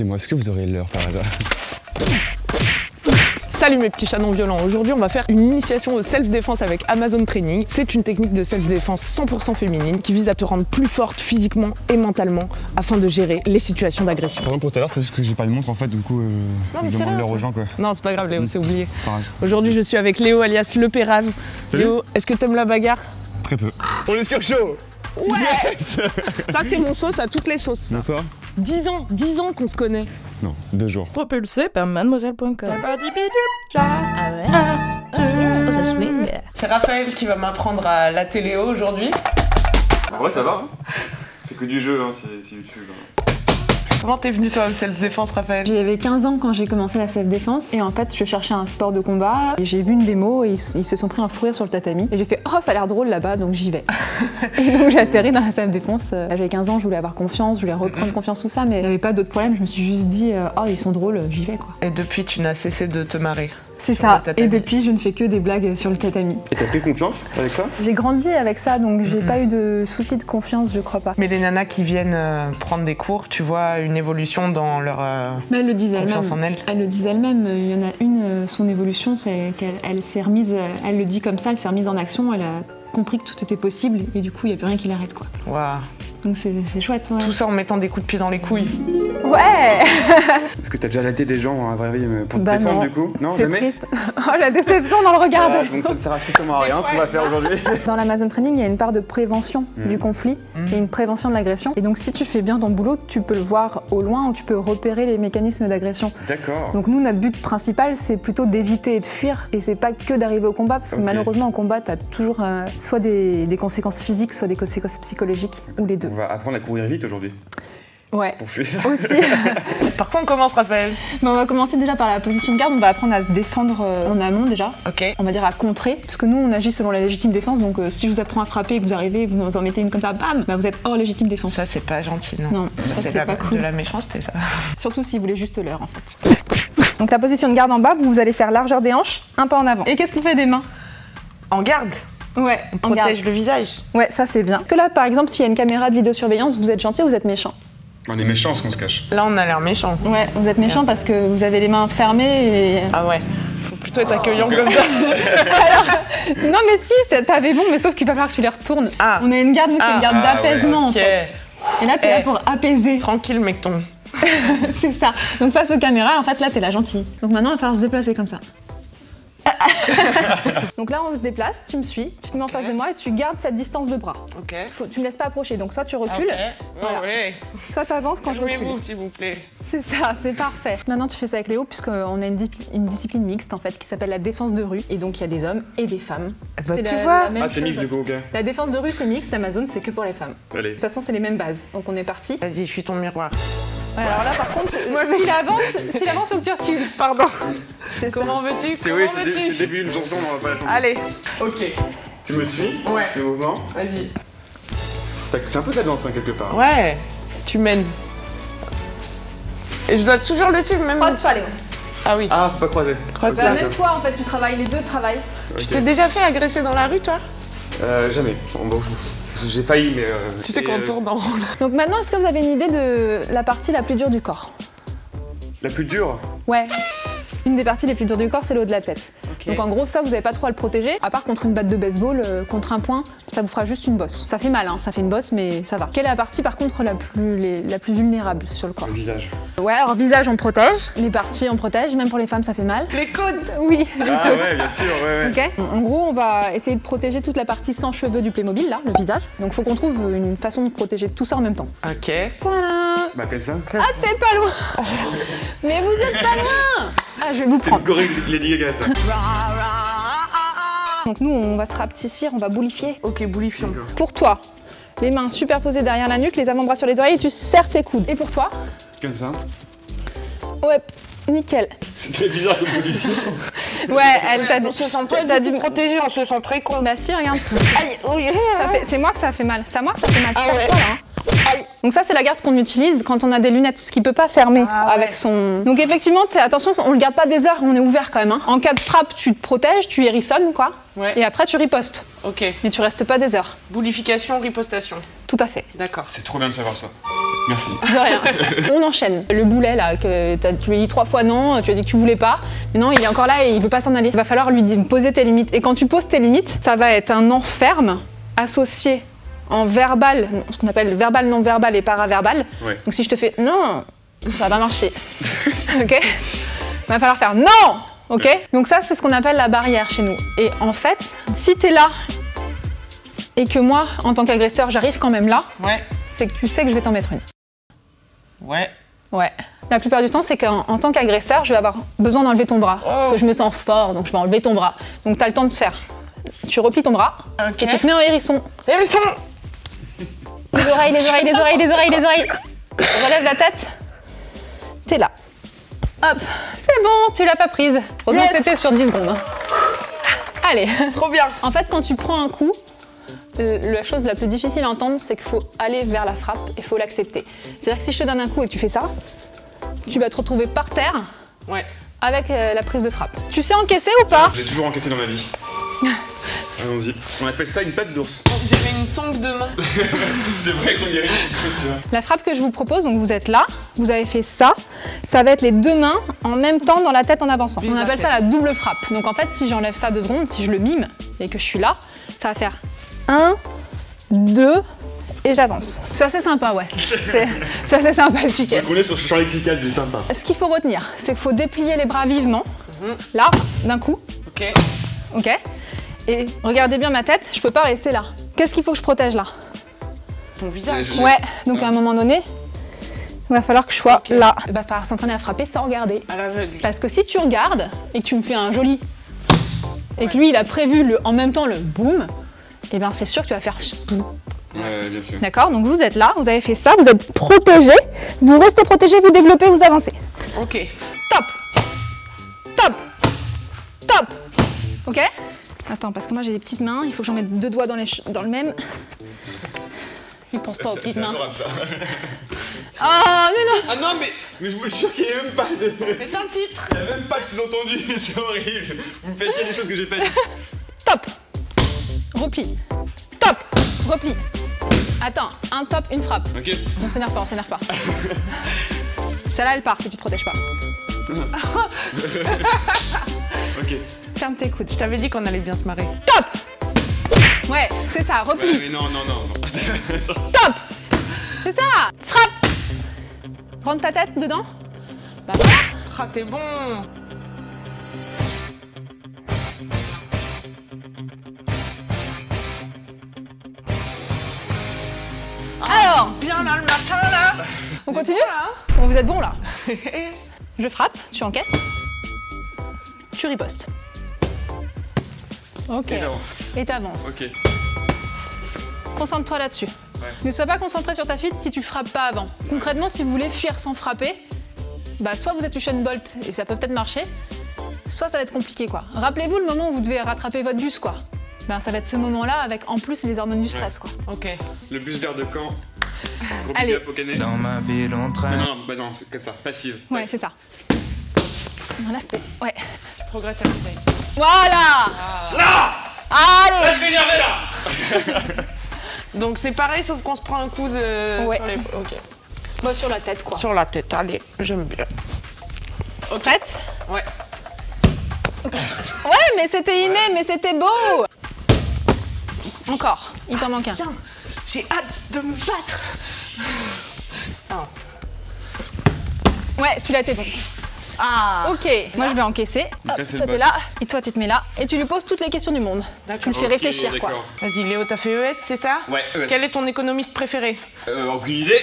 Excusez-moi, est-ce que vous aurez l'heure par hasard? Salut mes petits chats non violents, aujourd'hui on va faire une initiation au self-défense avec Amazon Training. C'est une technique de self-défense 100% féminine qui vise à te rendre plus forte physiquement et mentalement afin de gérer les situations d'agression. Pardon pour tout à l'heure, c'est juste que j'ai pas de montre en fait, du coup je demande l'heure aux gens quoi. Non c'est pas grave Léo, c'est oublié. Pareil. Aujourd'hui je suis avec Léo alias Le Pérave. Léo, est-ce que t'aimes la bagarre? Très peu. On est sur chaud. Ouais. Yes. Ça c'est mon sauce à toutes les sauces. Bonsoir. 10 ans qu'on se connaît. Non, 2 jours. Propulsé par mademoiselle.com. Ça swing. C'est Raphaël qui va m'apprendre à la téléo aujourd'hui. Ouais ça va. C'est que du jeu, hein, c'est YouTube. Comment t'es venu toi au self-défense Raphaël? J'avais 15 ans quand j'ai commencé la self-défense et en fait je cherchais un sport de combat et j'ai vu une démo et ils se sont pris un fou rire sur le tatami et j'ai fait oh ça a l'air drôle là-bas donc j'y vais. Et donc j'ai atterri dans la self-défense. J'avais 15 ans, je voulais avoir confiance, je voulais reprendre confiance tout ça mais il n'y avait pas d'autres problèmes, je me suis juste dit oh ils sont drôles, j'y vais quoi. Et depuis tu n'as cessé de te marrer? C'est ça, et depuis je ne fais que des blagues sur le tatami. Et t'as pris confiance avec ça? J'ai grandi avec ça donc j'ai pas eu de soucis de confiance je crois pas. Mais les nanas qui viennent prendre des cours, tu vois une évolution dans leur mais elles le disent confiance en elles? Elles le disent elles-mêmes, il y en a une, son évolution c'est qu'elle s'est remise, elle le dit comme ça, elle s'est remise en action, elle a compris que tout était possible et du coup il n'y a plus rien qui l'arrête quoi. Waouh. Donc c'est chouette. Ouais. Tout ça en mettant des coups de pied dans les couilles. Ouais. Est-ce que t'as déjà laté des gens en vraie vie pour te Bah défendre non. du coup? Non, c'est jamais? triste. Oh la déception dans le regard. Donc ça ne sert strictement à rien ce qu'on va faire aujourd'hui. Dans l'Amazon Training, il y a une part de prévention du conflit et une prévention de l'agression. Et donc si tu fais bien ton boulot, tu peux le voir au loin ou tu peux repérer les mécanismes d'agression. D'accord. Donc nous, notre but principal, c'est plutôt d'éviter et de fuir. Et c'est pas que d'arriver au combat, parce que malheureusement au combat, t'as toujours soit des conséquences physiques, soit des conséquences psychologiques, ou les deux. On va apprendre à courir vite aujourd'hui. Ouais, pour fuir. aussi. Par quoi on commence Raphaël? On va commencer déjà par la position de garde, on va apprendre à se défendre en amont déjà. Ok. On va dire à contrer, parce que nous on agit selon la légitime défense, donc si je vous apprends à frapper et que vous arrivez et que vous en mettez une comme ça, bam, bah vous êtes hors légitime défense. Ça c'est pas gentil non. Non, ça c'est pas cool. De la méchanceté ça. Surtout si vous voulez juste l'heure en fait. Donc la position de garde en bas, vous allez faire largeur des hanches, un pas en avant. Et qu'est-ce qu'on fait des mains? En garde? Ouais, on protège le visage. Ouais, ça c'est bien. Parce que là par exemple, s'il y a une caméra de vidéosurveillance, vous êtes gentil ou vous êtes méchant? On est méchant parce qu'on se cache. Là on a l'air méchant. Ouais, vous êtes méchant parce que vous avez les mains fermées et... Ah ouais, faut plutôt être accueillant comme ça. Alors, non mais si, t'avais bon, mais sauf qu'il va falloir que tu les retournes. Ah. On a une garde, nous, qui est une garde d'apaisement en fait. Et là t'es là pour apaiser. Tranquille mecton. C'est ça. Donc face aux caméras, en fait là t'es la gentille. Donc maintenant il va falloir se déplacer comme ça. Donc là on se déplace, tu me suis, tu te mets en face de moi et tu gardes cette distance de bras. Ok. Tu me laisses pas approcher, donc soit tu recules, voilà. Soit tu avances quand je recule. Calmez-vous s'il vous plaît. C'est ça, c'est parfait. Maintenant tu fais ça avec Léo puisqu'on a une discipline mixte en fait qui s'appelle la défense de rue et donc il y a des hommes et des femmes. Bah tu vois. C'est mixte du coup, ok. La défense de rue c'est mixte, Amazon c'est que pour les femmes. Allez. De toute façon c'est les mêmes bases, donc on est parti. Vas-y, je suis ton miroir. Ouais, alors là par contre, s'il avance, faut que tu recules. Pardon. Comment veux-tu? C'est oui, c'est le début d'une chanson, on va pas la chanter. Allez, ok. Tu me suis? Ouais. Le mouvement? Vas-y. C'est un peu de la danse hein, quelque part. Ouais, tu mènes. Et je dois toujours le suivre même. Croise pas Léo. Ah oui. Ah, faut pas croiser. Croise Bah, même toi en fait, tu travailles, les deux travaillent. Tu t'es déjà fait agresser dans la rue toi? Jamais. Bon, j'ai failli mais... tu sais qu'on tourne en rond là. Donc maintenant, est-ce que vous avez une idée de la partie la plus dure du corps? La plus dure? Ouais. Une des parties les plus dures du corps, c'est le haut de la tête. Okay. Donc en gros, ça, vous n'avez pas trop à le protéger. À part contre une batte de baseball, contre un poing, ça vous fera juste une bosse. Ça fait mal, hein, ça fait une bosse, mais ça va. Quelle est la partie par contre la plus vulnérable sur le corps? Le visage. Ouais, alors visage, on protège. Les parties, on protège. Même pour les femmes, ça fait mal. Les coudes. Oui, les coudes. Ah ouais, bien sûr, ouais. Ok. En gros, on va essayer de protéger toute la partie sans cheveux du Playmobil, là, le visage. Donc faut qu'on trouve une façon de protéger tout ça en même temps. Ok. Tadam. Bah appelle ça. Ah, c'est pas loin. Mais vous êtes pas loin. Ah, je vais vous prendre. Lady Gaga ça. Donc nous, on va se rapetissir, on va boulifier. Ok, boulifions. Pour toi, les mains superposées derrière la nuque, les avant-bras sur les oreilles et tu serres tes coudes. Et pour toi? Comme ça. Ouais, nickel. C'est très bizarre comme position. Ouais, elle t'a dit. On se sent pas du protégé, on se sent très con. Bah si, regarde. Aïe, oui. C'est moi que ça fait mal. C'est à moi que ça fait mal. Ah ouais. Toi, là, hein. Aïe. Donc ça c'est la garde qu'on utilise quand on a des lunettes, ce qui peut pas fermer avec son... Donc effectivement, attention, on le garde pas des heures, on est ouvert quand même. Hein. En cas de frappe, tu te protèges, tu hérissonnes quoi. Ouais. Et après tu ripostes. Ok. Mais tu restes pas des heures. Boulification, ripostation. Tout à fait. D'accord. C'est trop bien de savoir ça. Merci. De rien. On enchaîne. Le boulet là, que tu lui as dit 3 fois non, tu lui as dit que tu voulais pas. Mais non, il est encore là et il veut pas s'en aller. Il va falloir lui poser tes limites. Et quand tu poses tes limites, ça va être un non ferme associé en verbal, ce qu'on appelle verbal, non verbal et paraverbal. Ouais. Donc si je te fais non, ça va pas marcher. Ok? Il va falloir faire non. Ok? Donc ça, c'est ce qu'on appelle la barrière chez nous. Et en fait, si t'es là et que moi, en tant qu'agresseur, j'arrive quand même là, Ouais. c'est que tu sais que je vais t'en mettre une. Ouais. Ouais. La plupart du temps, c'est qu'en tant qu'agresseur, je vais avoir besoin d'enlever ton bras. Parce que je me sens fort, donc je vais enlever ton bras. Donc t'as le temps de faire. Tu replies ton bras Ok. et tu te mets en hérisson. Hérisson. Les oreilles, les oreilles, les oreilles, les oreilles, les oreilles. Relève la tête. T'es là. Hop. C'est bon, tu l'as pas prise. Heureusement que c'était sur 10 secondes. Allez. Trop bien. En fait, quand tu prends un coup, la chose la plus difficile à entendre, c'est qu'il faut aller vers la frappe et il faut l'accepter. C'est-à-dire que si je te donne un coup et que tu fais ça, tu vas te retrouver par terre Ouais. avec la prise de frappe. Tu sais encaisser ou pas? J'ai toujours encaissé dans ma vie. Allons-y. On appelle ça une patte d'ours. On dirait une tongue de main. C'est vrai qu'on dirait une chose. La frappe que je vous propose, donc vous êtes là, vous avez fait ça, ça va être les 2 mains en même temps dans la tête en avançant. Vise On la appelle ça tête. la double frappe. Donc en fait, si j'enlève ça 2 secondes, si je le mime et que je suis là, ça va faire 1, 2 et j'avance. C'est assez sympa, ouais. C'est assez sympathique. Donc on est sur le champ lexical du sympa. Ce qu'il faut retenir, c'est qu'il faut déplier les bras vivement, là, d'un coup, Ok. ok? Et regardez bien ma tête, je peux pas rester là. Qu'est-ce qu'il faut que je protège là? Ton visage. Ouais, donc à un moment donné, il va falloir que je sois là. Il va falloir s'entraîner à frapper sans regarder. À l'aveugle. Parce que si tu regardes et que tu me fais un joli et que lui il a prévu en même temps le boum, et bien c'est sûr que tu vas faire boum. Ouais, bien sûr. D'accord? Donc vous êtes là, vous avez fait ça, vous êtes protégé, vous restez protégé, vous développez, vous avancez. Ok. Top! Top! Top! Ok? Attends, parce que moi j'ai des petites mains, il faut que j'en mette 2 doigts dans le même. Il pense pas aux petites mains. adorable ça. Oh, mais non! Ah non, mais je vous jure qu'il n'y a même pas de. C'est un titre. Il n'y a même pas de sous-entendu, c'est horrible. Vous me faites dire des choses que j'ai pas dites. Top! Repli. Top! Repli. Attends, un top, une frappe. Ok. On s'énerve pas, on s'énerve pas. Celle-là, elle part si tu te protèges pas. Ok. Ferme tes coudes. Je t'avais dit qu'on allait bien se marrer. Top! Ouais, c'est ça, repli. Ouais, mais non. Top! C'est ça! Frappe! Rentre ta tête dedans. Bah voilà. Ah, t'es bon. Alors, Bien là le matin là. on continue? Hein. Bon, vous êtes bon là. Je frappe, tu encaisses. Tu ripostes. Ok. Et j'avance. Et t'avances. Ok. Concentre-toi là-dessus. Ouais. Ne sois pas concentré sur ta fuite si tu frappes pas avant. Concrètement, si vous voulez fuir sans frapper, bah soit vous êtes Usain Bolt et ça peut peut-être marcher, soit ça va être compliqué quoi. Rappelez-vous le moment où vous devez rattraper votre bus quoi. Ben ça va être ce moment-là avec en plus les hormones du stress quoi. Ok. Le bus vert de Caen. Gros Allez. big up au Canet. Dans ma ville on traîne. Non, bah non, c'est que ça, passive. Ouais, c'est ça. Là c'était. Ouais. Tu progresses à la bouteille. Voilà! Là Allez! Je suis énervé là. Donc c'est pareil sauf qu'on se prend un coup de Ouais. sur les. Ok. Bah sur la tête quoi. Sur la tête. Allez, j'aime bien. Prête? Ouais. Ouais, mais c'était inné, mais c'était beau! Encore, il t'en manque un. Tiens, j'ai hâte de me battre. Ouais, celui-là t'es bon. Ah. Ok, moi je vais encaisser. Hop, là, c'est toi le t'es boss. là, et toi tu te mets là, et tu lui poses toutes les questions du monde. Tu le fais Ok, réfléchir quoi. d'accord. Vas-y Léo, t'as fait ES, c'est ça? Ouais, ES. Quel est ton économiste préféré? Aucune idée.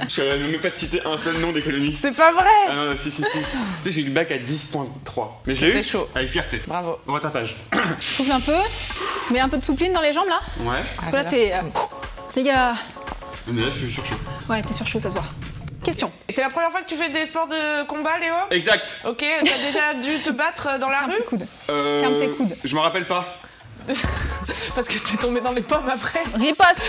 Je saurais même pas te citer un seul nom d'économiste. C'est pas vrai. Ah non, si. Tu sais, j'ai eu le bac à 10.3. Mais je l'ai C'était eu chaud. avec fierté. Bravo. Au rattrapage. Souffle un peu, mets un peu de soupline dans les jambes là. Ouais. Parce que là t'es. Les gars, Mais là, je suis sur chaud. ouais, t'es sur chaud, ça se voit. Question. C'est la première fois que tu fais des sports de combat, Léo? Exact. Ok, t'as déjà dû te battre dans la Ferme rue? tes coudes. Ferme tes coudes. Je me rappelle pas. Parce que t'es tombé dans les pommes après. Riposte.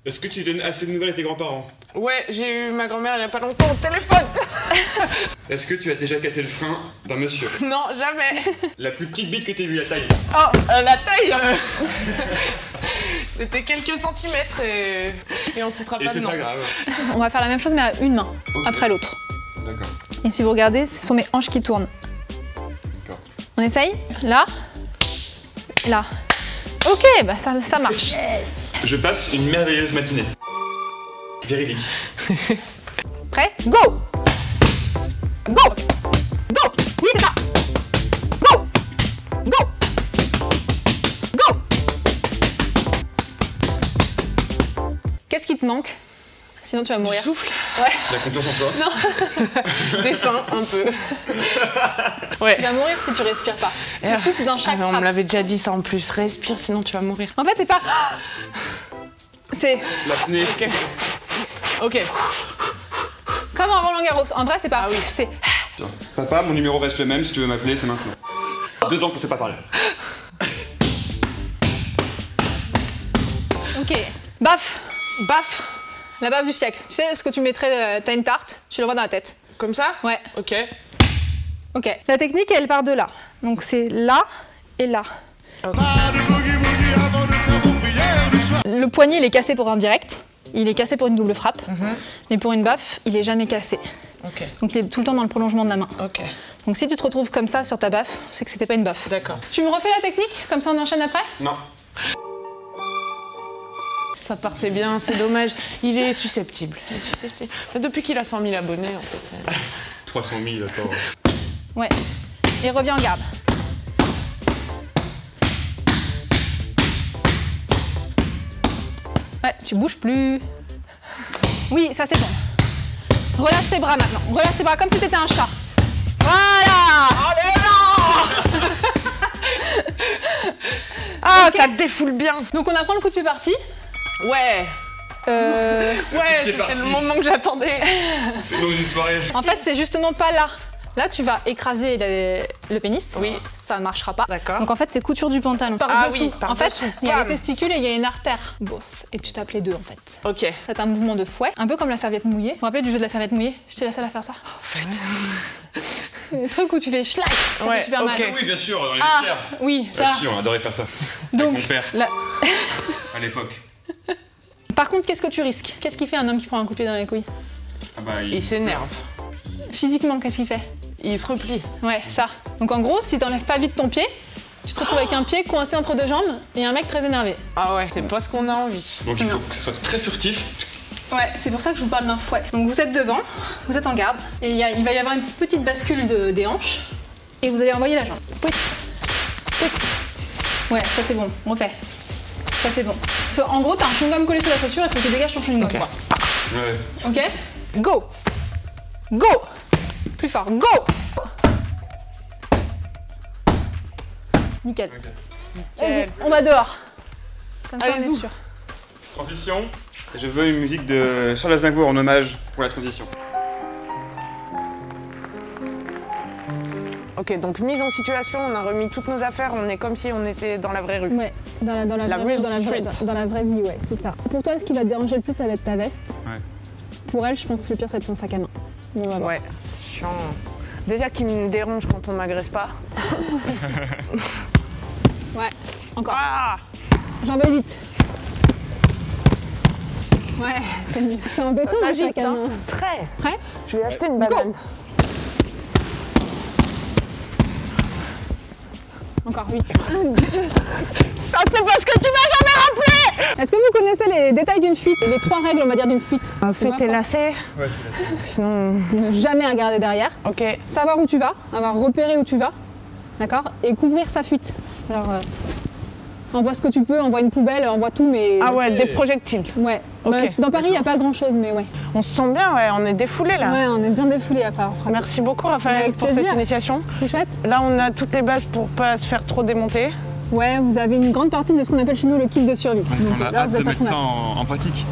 Est-ce que tu donnes assez de nouvelles à tes grands-parents? Ouais, j'ai eu ma grand-mère il y a pas longtemps au téléphone. Est-ce que tu as déjà cassé le frein d'un monsieur? Non, jamais. La plus petite bite que t'aies vue, la taille? Oh, la taille. C'était quelques centimètres et on se sera Et pas c'est de pas nom. grave. On va faire la même chose mais à une main, Ok. après l'autre. D'accord. Et si vous regardez, ce sont mes hanches qui tournent. D'accord. On essaye? Là. Là. Ok, bah ça marche. Je passe une merveilleuse matinée. Véridique. Prêt? Go! Go! Go! Oui, c'est ça! Go! Go! Go! Qu'est-ce qui te manque? Sinon tu vas mourir. Souffle, La confiance en soi. dessin un peu. Tu Ouais. vas mourir si tu respires pas. Tu souffles dans chaque Ah, mais on me frappe. l'avait déjà dit ça en plus. Respire, sinon tu vas mourir. En fait, c'est pas... C'est L'apnée. Ok. comme en Roland Garros. En vrai, c'est pas... Ah oui. C'est... Papa, mon numéro reste le même. Si tu veux m'appeler, c'est maintenant. 2 ans qu'on s'est pas parlé. Ok. Baf! Baf. La baffe du siècle. Tu sais ce que tu mettrais... T'as une tarte, tu l'envoies dans la tête. Comme ça? Ouais. Ok. Ok. La technique, elle part de là. Donc c'est là et là. Le poignet, il est cassé pour un direct. Il est cassé pour une double frappe. Mais pour une baffe, il est jamais cassé. Ok. Donc il est tout le temps dans le prolongement de la main. Ok. Donc si tu te retrouves comme ça sur ta baffe, c'est que c'était pas une baffe. D'accord. Tu me refais la technique? Comme ça on enchaîne après? Non. Ça partait bien, c'est dommage. Il est susceptible. Il est susceptible. Mais depuis qu'il a 100 000 abonnés, en fait. 300 000, attends. Ouais. Et reviens en garde. Ouais, tu bouges plus. Oui, ça c'est bon. Relâche tes bras maintenant. Relâche tes bras comme si t'étais un chat. Voilà! Ah, Ok. ça te défoule bien. Donc on apprend le coup de pied parti. Ouais. Ouais, c'était parti. le moment que j'attendais. C'est dans une soirée. En fait, c'est justement pas là. Là, tu vas écraser le pénis. Oui. Ça ne marchera pas. D'accord. Donc en fait, c'est couture du pantalon. Ah Par-dessous. oui, en fait, par-dessous. il y a les Bam. testicules et il y a une artère. Bosse. Et tu tapes les deux en fait. Ok. C'est un mouvement de fouet, un peu comme la serviette mouillée. Vous vous rappelez du jeu de la serviette mouillée? J'étais la seule à faire ça. Oh putain. Le truc où tu fais schlack, ça Ouais, fait super mal. ok. Oui, bien sûr, dans les Ah, vestiaires. oui, ça. Bien sûr, on adorait faire ça. Donc, Avec mon père, là- à l'époque. Par contre, qu'est-ce que tu risques? Qu'est-ce qu'il fait un homme qui prend un coup de pied dans les couilles? Ah bah, Il s'énerve. Physiquement, qu'est-ce qu'il fait? Il se replie. Ouais, ça. Donc en gros, si t'enlèves pas vite ton pied, tu te retrouves avec un pied coincé entre deux jambes et un mec très énervé. Ah ouais, c'est pas ce qu'on a envie. Donc il faut Non. que ce soit très furtif. Ouais, c'est pour ça que je vous parle d'un fouet. Donc vous êtes devant, vous êtes en garde, et il va y avoir une petite bascule des hanches, et vous allez envoyer la jambe. Pouit. Pouit. Ouais, ça c'est bon, on refait. Ça c'est bon. En gros, t'as un chewing-gum collé sur la chaussure, il faut que tu dégages ton chewing-gum, Ok. quoi. Ouais. Ok? Go! Go! Plus fort, go! Nickel. Et on va dehors. Comme ça, on est Allez-y. sûr. Transition. Je veux une musique de Charles Aznavour en hommage pour la transition. Ok, donc mise en situation, on a remis toutes nos affaires, on est comme si on était dans la vraie rue. Ouais, dans la La vraie, real dans, street. dans la vraie vie, ouais, c'est ça. Pour toi, ce qui va te déranger le plus, ça va être ta veste. Ouais. Pour elle, je pense que le pire, ça va être son sac à main. On va voir. Ouais, c'est chiant. Déjà qu'il me dérange quand on m'agresse pas. Ouais, encore. Ah! J'en veux 8. Ouais, c'est mieux. C'est embêtant Ça le s'agite, sac à hein. main. Très! Prêt? Je vais acheter une banane. Encore 8. Ça, c'est parce que tu m'as jamais rappelé! Est-ce que vous connaissez les détails d'une fuite? Les 3 règles, on va dire, d'une fuite. Fais tes lacets. Ouais, Sinon. Ne jamais regarder derrière. Ok. Savoir où tu vas, avoir repéré où tu vas. D'accord? Et couvrir sa fuite. Alors, envoie ce que tu peux, envoie une poubelle, envoie tout, mais. Ah ouais, des projectiles. Ouais. Ok. Bah, dans Paris, il n'y a pas grand chose, mais ouais. On se sent bien, ouais, on est défoulés là. Ouais, on est bien défoulés à part. Merci beaucoup Raphaël Avec pour plaisir. cette initiation. C'est chouette. Là, on a toutes les bases pour pas se faire trop démonter. Ouais, vous avez une grande partie de ce qu'on appelle chez nous le kit de survie. Donc, on a là, hâte vous de êtes pas mettre trop ça mal. en pratique.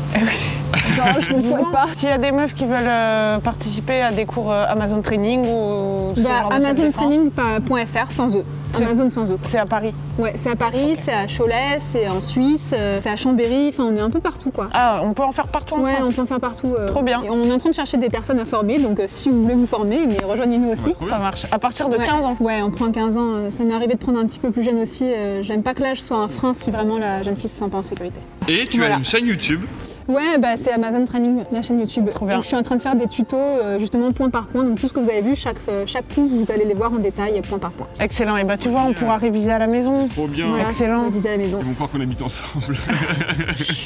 Non, je ne le souhaite pas. S'il y a des meufs qui veulent participer à des cours Amazon Training ou ce Bah, genre de self-défense. AmazonTraining.fr sans eux. Amazon sans eux. C'est à Paris. Ouais, c'est à Paris, c'est à Cholet, c'est en Suisse, c'est à Chambéry, enfin on est un peu partout quoi. Ah, on peut en faire partout en Ouais, France. on peut en faire partout. Trop bien. Et on est en train de chercher des personnes à former, donc si vous voulez vous former, mais rejoignez-nous aussi. Ça marche. À partir de Ouais. 15 ans. Ouais, on prend 15 ans. Ça m'est arrivé de prendre un petit peu plus jeune aussi. J'aime pas que l'âge soit un frein si vraiment la jeune fille se sent pas en sécurité. Et tu Voilà. as une chaîne YouTube. Ouais, bah c'est Amazon Training, la chaîne YouTube. Trop bien. Donc, je suis en train de faire des tutos justement point par point. Donc tout ce que vous avez vu, chaque coup, vous allez les voir en détail point par point. Excellent. Et bah tu vois, on pourra réviser à la maison. Trop bien. Voilà, Excellent. on va viser à la maison. Ils vont croire qu'on habite ensemble.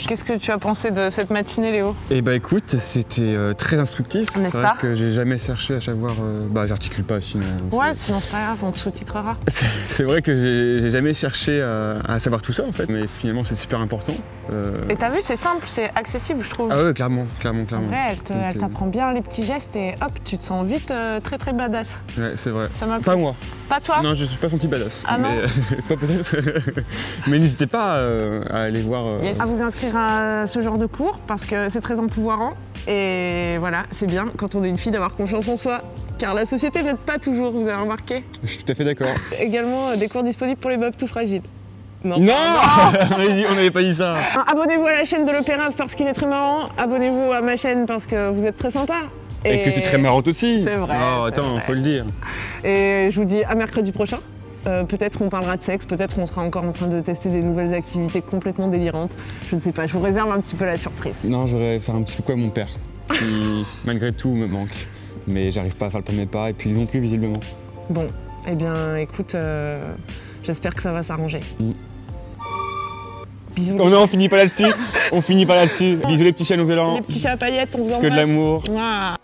Qu'est-ce que tu as pensé de cette matinée, Léo? Eh bah écoute, c'était très instructif. N'est-ce C'est pas vrai que j'ai jamais cherché à savoir. Bah j'articule pas sinon. Ouais, sinon c'est pas grave, on te sous-titrera. C'est vrai que j'ai jamais cherché à savoir tout ça en fait, mais finalement c'est super important. Et t'as vu, c'est simple, c'est accessible, je trouve. Ah ouais, clairement. En vrai, Donc, elle t'apprend bien les petits gestes et hop, tu te sens vite très badass. Ouais, c'est vrai. Ça m'a plu. Pas moi. Pas toi? Non, je suis pas senti badass. Ah non mais, toi peut-être. Mais n'hésitez pas à aller voir. À vous inscrire à ce genre de cours parce que c'est très empouvoirant et voilà, c'est bien quand on est une fille d'avoir confiance en soi car la société n'aide pas toujours, vous avez remarqué. Je suis tout à fait d'accord. Également des cours disponibles pour les meufs tout fragiles. Non, On n'avait pas dit ça. Abonnez-vous à la chaîne de l'Opéra parce qu'il est très marrant, abonnez-vous à ma chaîne parce que vous êtes très sympa. Et que tu es très marrante aussi. C'est vrai. Oh, c'est attends, vrai. faut le dire. Et je vous dis à mercredi prochain. Peut-être on parlera de sexe, peut-être on sera encore en train de tester des nouvelles activités complètement délirantes. Je ne sais pas, je vous réserve un petit peu la surprise. Non, j'aurais faire un petit coucou à mon père, qui malgré tout me manque. Mais j'arrive pas à faire le premier pas, et puis lui non plus visiblement. Bon, eh bien écoute, j'espère que ça va s'arranger. Bisous. Oh non, on finit pas là-dessus. On finit pas là-dessus. Bisous les petits chats nous violents. Les petits chats à paillettes, on vous Que embrasse. de l'amour. Mouah.